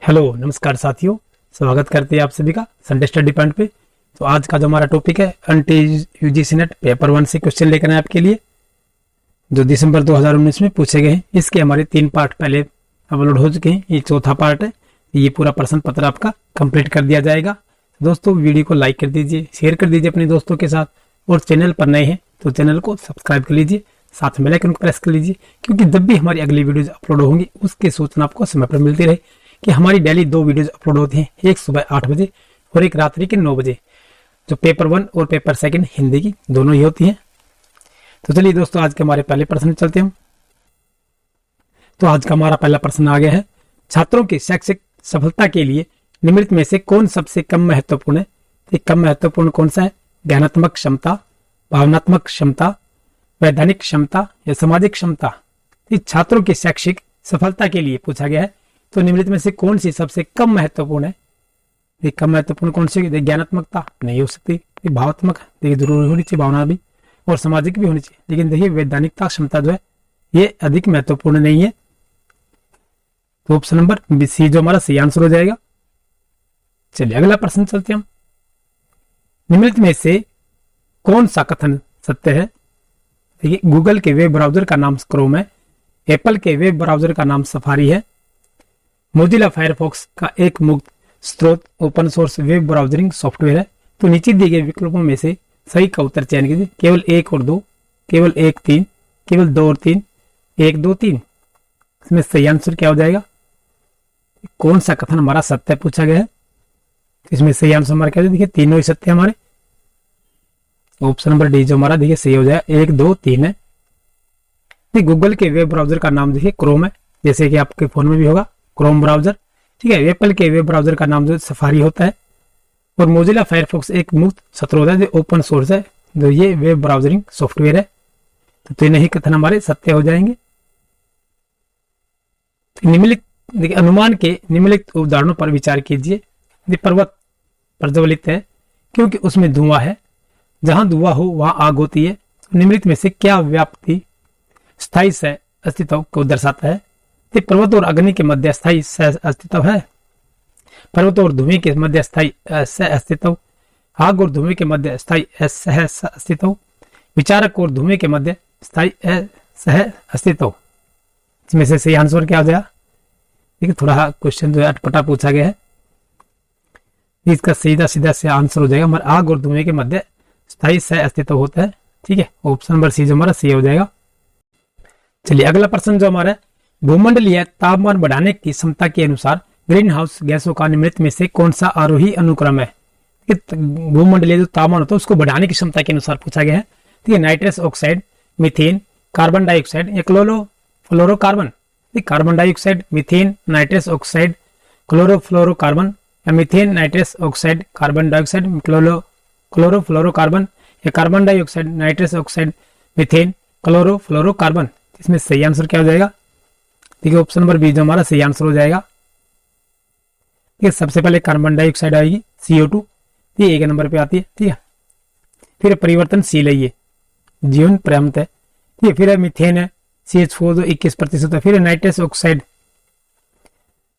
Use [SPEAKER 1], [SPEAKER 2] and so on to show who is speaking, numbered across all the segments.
[SPEAKER 1] Hello नमस्कार साथियों, स्वागत करते हैं आप सभी का संडे स्टडी पॉइंट पे। तो आज का जो हमारा टॉपिक है अंटी यूजीसी नेट पेपर 1 से क्वेश्चन लेकर आए आपके लिए, जो दिसंबर 2019 में पूछे गए हैं। इसके हमारे 3 पार्ट पहले अपलोड हो चुके हैं, ये चौथा पार्ट है। ये पूरा प्रश्न पत्र आपका कंप्लीट कर दिया जाएगा। दोस्तों वीडियो को लाइक कर दीजिए, शेयर कर दीजिए अपने दोस्तों के साथ, और चैनल पर नए हैं तो चैनल को सब्सक्राइब कर लीजिए, साथ में बेल आइकन को प्रेस कर लीजिए, क्योंकि जब भी हमारी अगली वीडियोज अपलोड होंगी उसकी सूचना आपको समय पर मिलती रहे। कि हमारी डेली 2 वीडियोज अपलोड होती हैं, एक सुबह 8 बजे और एक रात्रि के 9 बजे, जो पेपर 1 और पेपर 2 हिंदी की दोनों ही होती हैं। तो चलिए दोस्तों, आज के हमारे पहले प्रश्न चलते हैं। तो आज का हमारा पहला प्रश्न आ गया है, छात्रों की शैक्षिक सफलता के लिए निम्नलिखित में से कौन सबसे कम महत्वपूर्ण है। तो कम महत्वपूर्ण कौन सा है? ज्ञानात्मक क्षमता, भावनात्मक क्षमता, वैधानिक क्षमता या सामाजिक क्षमता। छात्रों की शैक्षिक सफलता के लिए पूछा गया है, तो निम्नलिखित में से कौन सी सबसे कम महत्वपूर्ण है? ये कम महत्वपूर्ण कौन सी? ज्ञानात्मकता नहीं हो सकती, ये भावात्मक देखिए जरूरी होनी चाहिए, भावना भी, और सामाजिक भी होनी चाहिए। लेकिन देखिए वैधानिकता क्षमता जो है ये अधिक महत्वपूर्ण नहीं है। तो ऑप्शन नंबर सी जो हमारा सही आंसर हो जाएगा। चलिए अगला प्रश्न चलते हैं हम। निम्नलिखित में से कौन सा कथन सत्य है? देखिए गूगल के वेब ब्राउजर का नाम क्रोम है, एप्पल के वेब ब्राउजर का नाम सफारी है, मोजिला फायरफॉक्स का एक मुक्त स्रोत ओपन सोर्स वेब ब्राउजरिंग सॉफ्टवेयर है। तो नीचे दिए गए विकल्पों में से सही का उत्तर चयन कीजिए। केवल 1 और 2, केवल 1 3, केवल 2 और 3, 1 2 3। इसमें सही आंसर क्या हो जाएगा? कौन सा कथन हमारा सत्य पूछा गया है? इसमें सही आंसर हमारा क्या है? देखिए तीनों ही सत्य हमारे। ऑप्शन नंबर डी जो हमारा देखिए सही हो जाएगा, 1 2 3 है। गूगल के वेब ब्राउजर का नाम देखिए क्रोम है, जैसे कि आपके फोन में भी होगा क्रोम ब्राउजर, ठीक है। एप्पल के वेब ब्राउजर का नाम जो सफारी होता है, और मोजिला फायरफॉक्स एक मुक्त स्रोत है जो ओपन सोर्स है, जो ये वेब ब्राउजरिंग सॉफ्टवेयर है। तो तीनों ही कथन हमारे सत्य हो जाएंगे। निम्नलिखित देखिए अनुमान के निम्नलिखित उदाहरणों पर विचार कीजिए। पर्वत प्रज्वलित है क्योंकि उसमें धुआं है, जहां धुआं हो वहां आग होती है। निम्नलिखित में से क्या व्याप्ति स्थायी सह अस्तित्व को दर्शाता है? पर्वत और अग्नि के मध्य स्थायी सह अस्तित्व है, पर्वत और धुएं के मध्य स्थायी सह अस्तित्व, आग और धुएं के मध्य स्थायी सह अस्तित्व, विचारक और धुएं के मध्य स्थायी सह अस्तित्व। इसमें से सही आंसर क्या हो जाएगा? देखिए थोड़ा क्वेश्चन जो है अटपटा पूछा गया है, इसका सीधा सीधा से आंसर हो जाएगा हमारा आग और धुएं के मध्य स्थायी सह अस्तित्व होता है, ठीक है। ऑप्शन नंबर सी जो हमारा सही हो जाएगा। चलिए अगला प्रश्न जो हमारा भूमंडलीय तापमान बढ़ाने की क्षमता के अनुसार ग्रीन हाउस गैसों का निम्नलिखित में से कौन सा आरोही अनुक्रम है? भूमंडलीय जो तापमान होता है उसको बढ़ाने की क्षमता के अनुसार पूछा गया है। ठीक है, nitrous oxide, methane, carbon dioxide या chlorofluorocarbon. Carbon dioxide, methane, nitrous oxide, chlorofluorocarbon या methane, nitrous oxide, carbon dioxide, chlorofluorocarbon या carbon dioxide, nitrous oxide, methane, chlorofluorocarbon. इसमें सही आंसर क्या हो जाएगा? देखिए ऑप्शन नंबर बी जो हमारा सही आंसर हो जाएगा। ये सबसे पहले कार्बन डाइऑक्साइड आएगी CO2, ये 1 नंबर पे आती है, ठीक है। फिर परिवर्तनशील है ये, जीवन पर्याप्त है, ठीक है। फिर है मीथेन है CH4 जो 21% है। फिर है नाइट्रस ऑक्साइड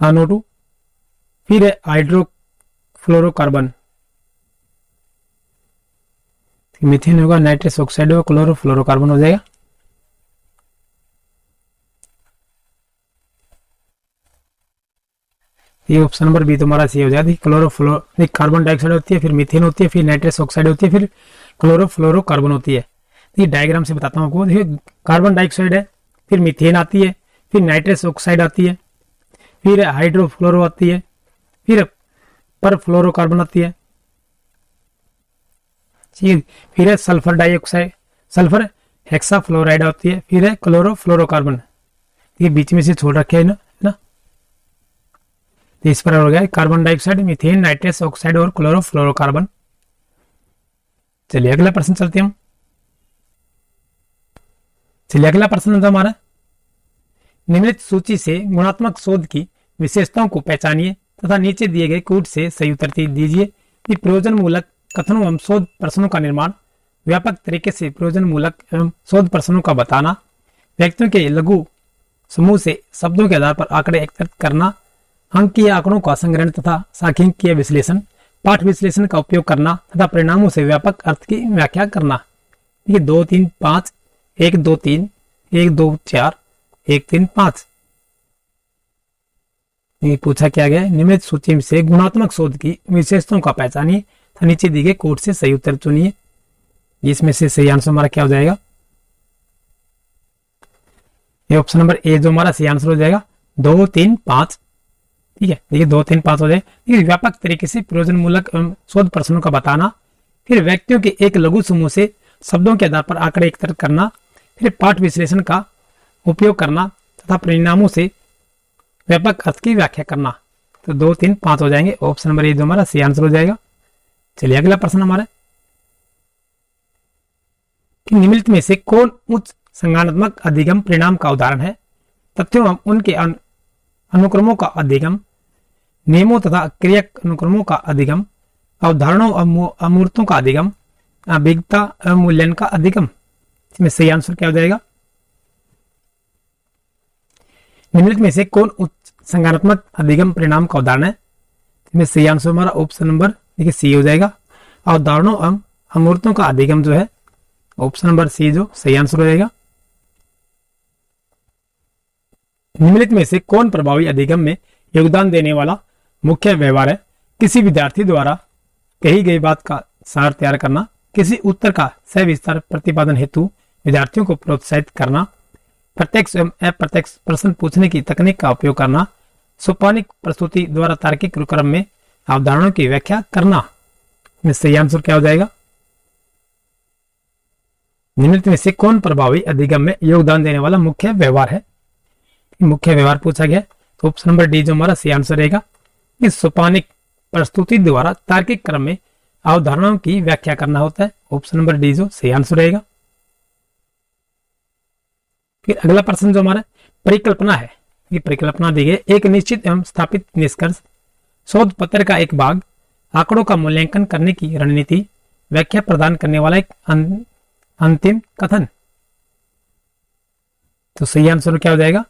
[SPEAKER 1] NO2, फिर है हाइड्रोफ्लोरोकार्बन, मीथेन होगा, नाइट्रस ऑक्साइड होगा, क्लोरोफ्लोरोकार्बन हो जाएगा। ये ऑप्शन नंबर बी तुम्हारा सही हो जाएगा। क्लोरोफ्लोरो कार्बन डाइऑक्साइड होती है, फिर मीथेन होती है, फिर नाइट्रस ऑक्साइड होती है, फिर क्लोरोफ्लोरोकार्बन होती है। ये डायग्राम से बताता हूँ आपको। देखिए कार्बन डाइऑक्साइड है, फिर मीथेन आती है, फिर नाइट्रस ऑक्साइड आती है, फिर हाइड्रोफ्लोरो आती है, फिर परफ्लोरोकार्बन आती है, फिर है सल्फर डाइऑक्साइड, सल्फर हेक्साफ्लोराइड आती है, फिर है क्लोरोफ्लोरोकार्बन। ये बीच में से छोड़ रखे है ना, तो इस पर हो गया carbon dioxide, methane, nitrous oxide और क्लोरोफ्लोरोकार्बन। चलिए अगला प्रश्न चलते हैं हम। चलिए अगला प्रश्न था हमारा, निम्नलिखित सूची से गुणात्मक शोध की विशेषताओं को पहचानिए तथा नीचे दिए गए कोड से सही उत्तर दीजिए। कि प्रयोजनमूलक कथनों एवं शोध प्रश्नों का निर्माण, व्यापक तरीके से प्रयोजनमूलक एवं शोध प्रश्नों का बताना, व्यक्तियों के लघु समूह से शब्दों के आधार पर आंकड़े एकत्रित करना, अंकीय आंकड़ों का संग्रहण तथा सांख्यिकीय विश्लेषण, पाठ विश्लेषण का उपयोग करना तथा परिणामों से व्यापक अर्थ की व्याख्या करना। ये 2 3 5 1 2 3 1 2 4 1 3 5। ये पूछा क्या गया है, निम्नलिखित सूची से गुणात्मक शोध की विशेषताओं का पहचानिए, नीचे दी गई कोड से सही उत्तर चुनिए। इसमें से सही आंसर हमारा क्या हो जाएगा, ये ऑप्शन नंबर ए जो हमारा सही आंसर हो जाएगा 2 3 5। ठीक है, देखिए 2 3 5 हो जाए। देखिए व्यापक तरीके से प्रयोजनमूलक एवं शोध प्रश्नों का बताना, फिर व्यक्तियों के एक लघु समूह से शब्दों के आधार पर आंकड़े एकत्र करना, फिर पाठ विश्लेषण का उपयोग करना तथा परिणामों से व्यापक अर्थ की व्याख्या करना। तो 2 3 5 हो जाएंगे, ऑप्शन नंबर ए जो हमारा सही आंसर हो जाएगा। चलिए अगला प्रश्न हमारा, कि निम्नलिखित में से कौन उच्च संज्ञानात्मक अधिगम परिणाम का उदाहरण है। तथ्यों एवं उनके अनुक्रमों का अधिगम, नियमों तथा क्रिया अनुक्रमों का अधिगम, अवधारणाओं अमूर्तों का अधिगम, अभिज्ञता एवं मूल्यांकन का अधिगम। इसमें सही आंसर क्या हो जाएगा, निम्नलिखित में से कौन उच्च संज्ञानात्मक अधिगम परिणाम का उदाहरण है। इसमें सही आंसर हमारा ऑप्शन नंबर देखिए सी हो जाएगा। अवधारणाओं एवं अमूर्तों का अधिगम जो है ऑप्शन नंबर सी जो सही आंसर हो जाएगा। निम्नलिखित में से कौन प्रभावी अधिगम में योगदान देने वाला मुख्य व्यवहार है। किसी विद्यार्थी द्वारा कही गई बात का सार तैयार करना, किसी उत्तर का सविस्तार प्रतिपादन हेतु विद्यार्थियों को प्रोत्साहित करना, प्रत्यक्ष एवं अप्रत्यक्ष प्रश्न पूछने की तकनीक का उपयोग करना, सोपानिक प्रस्तुति द्वारा तार्किक क्रम में अवधारणाओं की व्याख्या करना। इसमें सही आंसर क्या हो जाएगा, निम्नलिखित में से कौन प्रभावी अधिगम में योगदान देने वाला मुख्य व्यवहार है। मुख्य व्यवहार पूछा गया, तो ऑप्शन नंबर डी जो हमारा सही आंसर रहेगा। इस सोपानिक प्रस्तुति द्वारा तार्किक क्रम में अवधारणाओं की व्याख्या करना होता है, ऑप्शन नंबर डी जो सही आंसर रहेगा। फिर अगला प्रश्न जो हमारा परिकल्पना है, ये परिकल्पना दी गई, एक निश्चित एवं स्थापित निष्कर्ष, शोध पत्र का एक भाग, आंकड़ों का मूल्यांकन करने की रणनीति, व्याख्या प्रदान करने वाला एक अंतिम कथन। तो सही आंसर क्या हो जाएगा,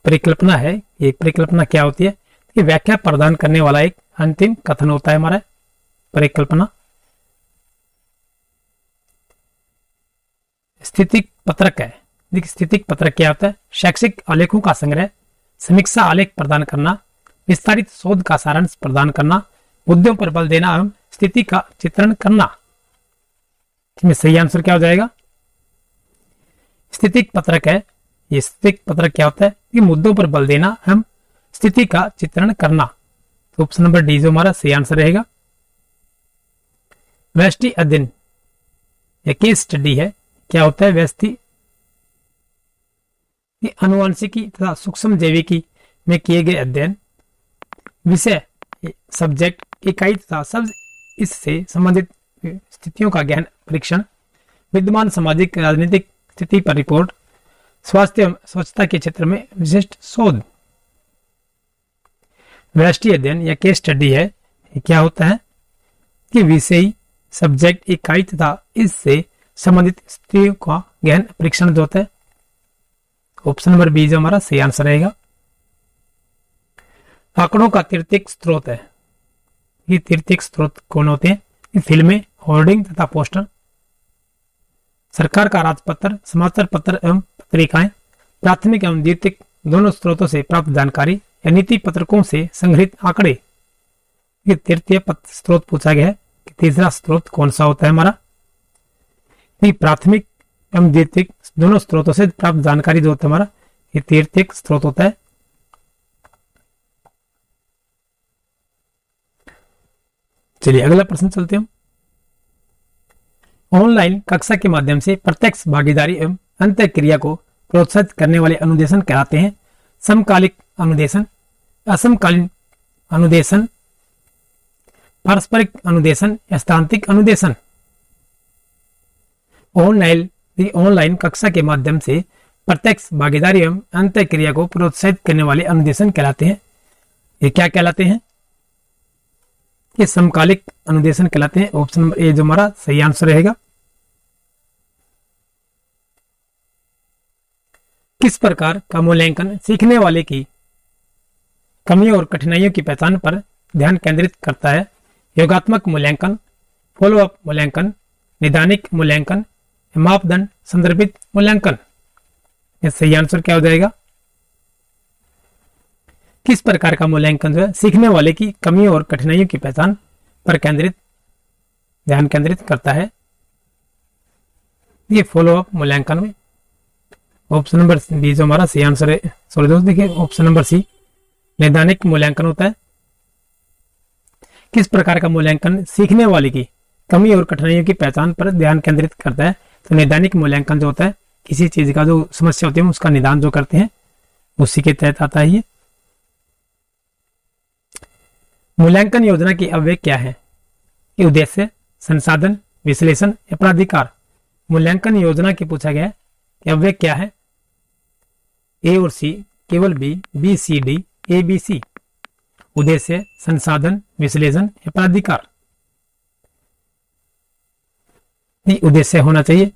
[SPEAKER 1] परिकल्पना है। ये परिकल्पना क्या होती है, कि व्याख्या प्रदान करने वाला एक अंतिम कथन होता है हमारा परिकल्पना। स्थितिक पत्रक है, देखिए स्थितिक पत्रक क्या होता है, शैक्षिक आलेखों का संग्रह, समीक्षा आलेख प्रदान करना, विस्तारित शोध का सारांश प्रदान करना, मुद्दों पर बल देना एवं स्थिति का चित्रण करना। इसमें सही आंसर क्या हो जाएगा, स्थितिक पत्रक है। ये स्थितिक पत्रक क्या होता है, कि मुद्दों पर बल देना एवं स्थिति का चित्रण करना। तो ऑप्शन नंबर डी जो हमारा सही आंसर रहेगा। व्यष्टि अध्ययन या केस स्टडी है, क्या होता है व्यष्टि, अनुवांशिकी तथा सूक्ष्म जैविकी में किए गए अध्ययन, विषय सब्जेक्ट इकाई तथा सब इससे संबंधित स्थितियों का गहन परीक्षण, विद्यमान सामाजिक राजनीतिक स्थिति पर रिपोर्ट, स्वास्थ्य एवं स्वच्छता के क्षेत्र में विशिष्ट शोध। व्यष्टि अध्ययन या केस स्टडी है, क्या होता है, कि विषय सब्जेक्ट इकाई तथा इससे संबंधित स्थितियों का गहन परीक्षण जो होता है, ऑप्शन नंबर बी जो हमारा सही आंसर रहेगा। आंकड़ों का तृतीयक स्रोत है, ये तृतीयक स्रोत कौन होते हैं, ये फिल्में, होर्डिंग तथा पोस्टर, सरकार का राजपत्र, समाचार पत्र एवं पत्रिकाएं, प्राथमिक एवं द्वितीयक दोनों स्रोतों से प्राप्त जानकारी या नीति पत्रकों से संग्रहित आंकड़े। ये तृतीय स्रोत पूछा गया है कि तीसरा स्रोत कौन सा होता है हमारा, प्राथमिक एवं द्वितीयक दोनों स्रोतों से प्राप्त जानकारी जो होता है हमारा, ये तृतीयक स्रोत होता है। चलिए अगला प्रश्न चलते हैं। ऑनलाइन कक्षा के माध्यम से प्रत्यक्ष भागीदारी एवं अंतः क्रिया को प्रोत्साहित करने वाले अनुदेशन कहलाते हैं समकालिक अनुदेशन, असमकालीन अनुदेशन, पारस्परिक अनुदेशन या स्थानिक अनुदेशन। ऑनलाइन कक्षा के माध्यम से प्रत्यक्ष भागीदारी एवं अंतः क्रिया को प्रोत्साहित करने वाले अनुदेशन कहलाते हैं। ये क्या कहलाते हैं, ये समकालिक अनुदेशन कहलाते हैं। ऑप्शन नंबर ए जो हमारा सही आंसर रहेगा। किस प्रकार का मूल्यांकन सीखने वाले की कमियों और कठिनाइयों की पहचान पर ध्यान केंद्रित करता है? योगात्मक मूल्यांकन, फॉलोअप मूल्यांकन, निदानिक मूल्यांकन, मापदंड संदर्भित मूल्यांकन। सही आंसर क्या हो जाएगा? किस प्रकार का मूल्यांकन जो है सीखने वाले की कमियों और कठिनाइयों की पहचान पर ध्यान केंद्रित करता है? ये फॉलोअप मूल्यांकन में ऑप्शन नंबर बी जो हमारा सही आंसर है। सॉरी दोस्त, देखिए ऑप्शन नंबर सी नैदानिक मूल्यांकन होता है। किस प्रकार का मूल्यांकन सीखने वाले की कमी और कठिनाइयों की पहचान पर ध्यान केंद्रित करता है? तो नैदानिक मूल्यांकन जो होता है किसी चीज का जो समस्या होती है उसका निदान जो करते हैं उसी के तहत आता है ये। मूल्यांकन योजना की अवयव क्या है? ये उद्देश्य, संसाधन, विश्लेषण या प्राधिकार। मूल्यांकन योजना की पूछा गया है कि अवयव क्या है? ए और सी, केवल B, B C D, A B C. उद्देश्य, संसाधन, विश्लेषण या प्राधिकार। उद्देश्य होना चाहिए।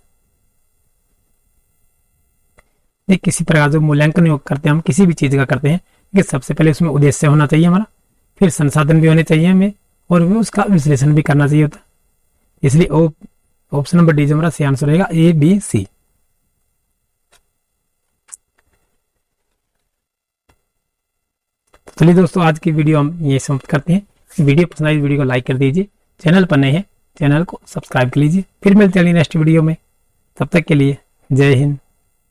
[SPEAKER 1] किसी प्रकार जो मूल्यांकन करते हैं हम किसी भी चीज का करते हैं कि सबसे पहले उसमें उद्देश्य होना चाहिए हमारा, फिर संसाधन भी होने चाहिए हमें और भी उसका विश्लेषण भी करना चाहिए होता। इसलिए ऑप्शन नंबर डी जो हमारा सही आंसर रहेगा, ए बी सी। चलिए दोस्तों, आज की वीडियो हम ये समाप्त करते हैं। वीडियो पसंद आई वीडियो को लाइक कर दीजिए, चैनल पर नए हैं चैनल को सब्सक्राइब कर लीजिए। फिर मिलते हैं नेक्स्ट वीडियो में, तब तक के लिए जय हिंद।